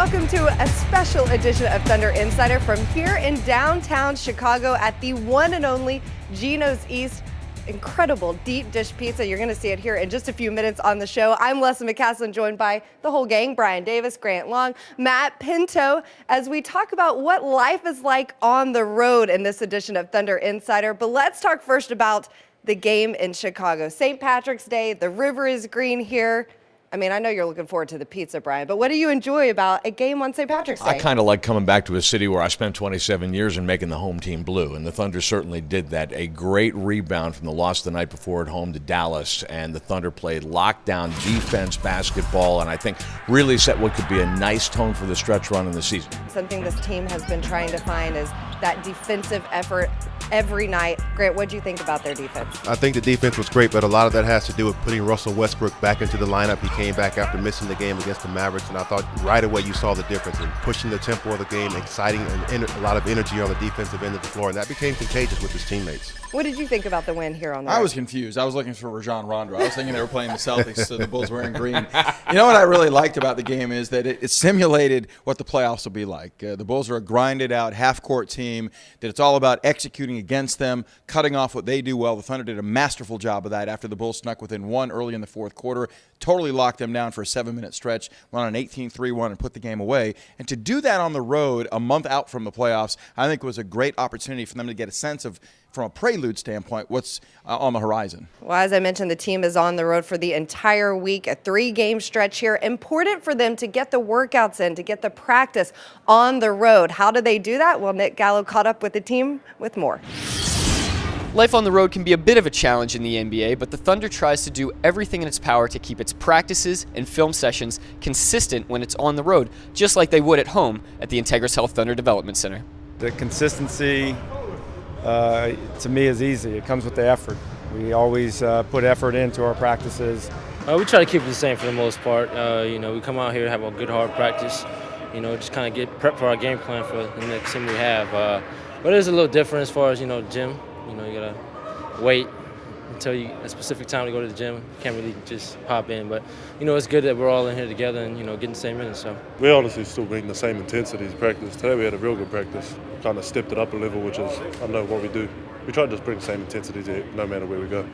welcome to a special edition of Thunder Insider from here in downtown Chicago at the one and only Geno's East. Incredible deep dish pizza. You're going to see it here in just a few minutes on the show. I'm Leslie McCaslin, joined by the whole gang, Brian Davis, Grant Long, Matt Pinto, as we talk about what life is like on the road in this edition of Thunder Insider. But let's talk first about the game in Chicago. St. Patrick's Day, the river is green here. I mean, I know you're looking forward to the pizza, Brian, but what do you enjoy about a game on St. Patrick's Day? I kind of like coming back to a city where I spent 27 years and making the home team blue, and the Thunder certainly did that. A great rebound from the loss the night before at home to Dallas, and the Thunder played lockdown defense basketball, and I think really set what could be a nice tone for the stretch run in the season. Something this team has been trying to find is that defensive effort every night. Grant, what do you think about their defense? I think the defense was great, but a lot of that has to do with putting Russell Westbrook back into the lineup. He came back after missing the game against the Mavericks, and I thought right away you saw the difference in pushing the tempo of the game, exciting, and a lot of energy on the defensive end of the floor, and that became contagious with his teammates. What did you think about the win here on the road? I was confused. I was looking for Rajon Rondo. I was thinking they were playing the Celtics, so the Bulls wearing green. You know what I really liked about the game is that it simulated what the playoffs will be like. The Bulls are a grinded-out, half-court team, that it's all about executing against them, cutting off what they do well. The Thunder did a masterful job of that after the Bulls snuck within one early in the fourth quarter, totally locked them down for a 7-minute stretch, went on an 18-3-1 and put the game away. And to do that on the road a month out from the playoffs, I think was a great opportunity for them to get a sense of, from a prelude standpoint, what's on the horizon. Well, as I mentioned, the team is on the road for the entire week, a 3-game stretch here. Important for them to get the workouts in, to get the practice on the road. How do they do that? Well, Nick Gallo caught up with the team with more. Life on the road can be a bit of a challenge in the NBA, but the Thunder tries to do everything in its power to keep its practices and film sessions consistent when it's on the road, just like they would at home at the Integris Health Thunder Development Center. The consistency, to me, is easy. It comes with the effort. We always put effort into our practices. We try to keep it the same for the most part. We come out here, have a good hard practice, just kind of get prepped for our game plan for the next team we have. But there's a little different as far as, gym. You gotta wait until a specific time to go to the gym. You can't really just hop in, but it's good that we're all in here together and getting the same minutes. So we honestly still bring the same intensity to practice. Today we had a real good practice. Kind of stepped it up a level, which is I know what we do. We try to just bring the same intensity to it, no matter where we go.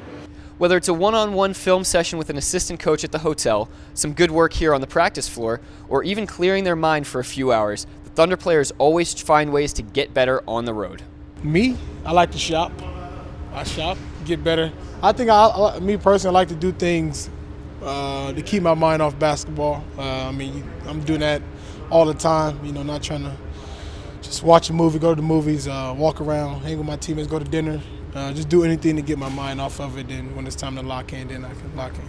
Whether it's a one-on-one film session with an assistant coach at the hotel, some good work here on the practice floor, or even clearing their mind for a few hours, the Thunder players always find ways to get better on the road. Me, I like to shop. I shop, get better. I think me personally, I like to do things to keep my mind off basketball. I'm doing that all the time, not trying to just watch a movie, go to the movies, walk around, hang with my teammates, go to dinner, just do anything to get my mind off of it. And when it's time to lock in, then I can lock in.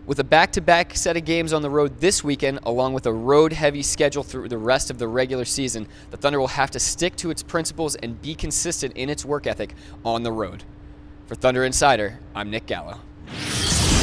With a back-to-back set of games on the road this weekend, along with a road-heavy schedule through the rest of the regular season, the Thunder will have to stick to its principles and be consistent in its work ethic on the road. For Thunder Insider, I'm Nick Gallo.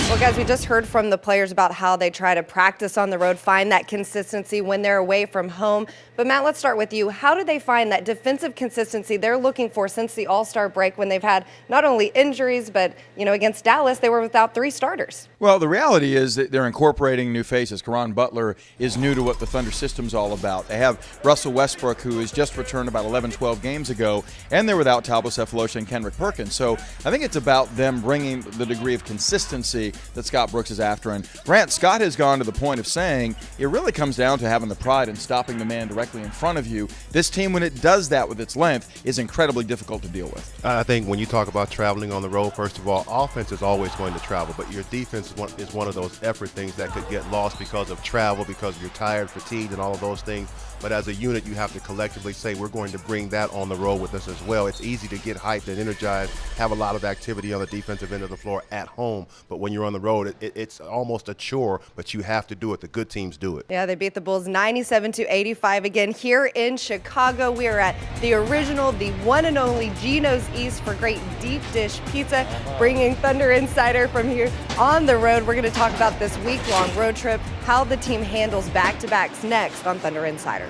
Well, guys, we just heard from the players about how they try to practice on the road, find that consistency when they're away from home. But, Matt, let's start with you. How do they find that defensive consistency they're looking for since the All-Star break when they've had not only injuries, but, against Dallas, they were without 3 starters? Well, the reality is that they're incorporating new faces. Caron Butler is new to what the Thunder system's all about. They have Russell Westbrook, who has just returned about 11, 12 games ago, and they're without Talbot Sefolosha and Kendrick Perkins. So I think it's about them bringing the degree of consistency that Scott Brooks is after. And Grant, Scott has gone to the point of saying it really comes down to having the pride and stopping the man directly in front of you. This team, when it does that with its length, is incredibly difficult to deal with. I think when you talk about traveling on the road, first of all, offense is always going to travel, but your defense is one of those effort things that could get lost because of travel, because you're tired, fatigued, and all of those things. But as a unit, you have to collectively say, we're going to bring that on the road with us as well. It's easy to get hyped and energized, have a lot of activity on the defensive end of the floor at home. But when you're on the road, it's almost a chore, but you have to do it. The good teams do it. Yeah, they beat the Bulls 97-85 again here in Chicago. We are at the original, the one and only Geno's East for great deep dish pizza, bringing Thunder Insider from here on the road. We're going to talk about this week-long road trip, how the team handles back-to-backs next on Thunder Insider.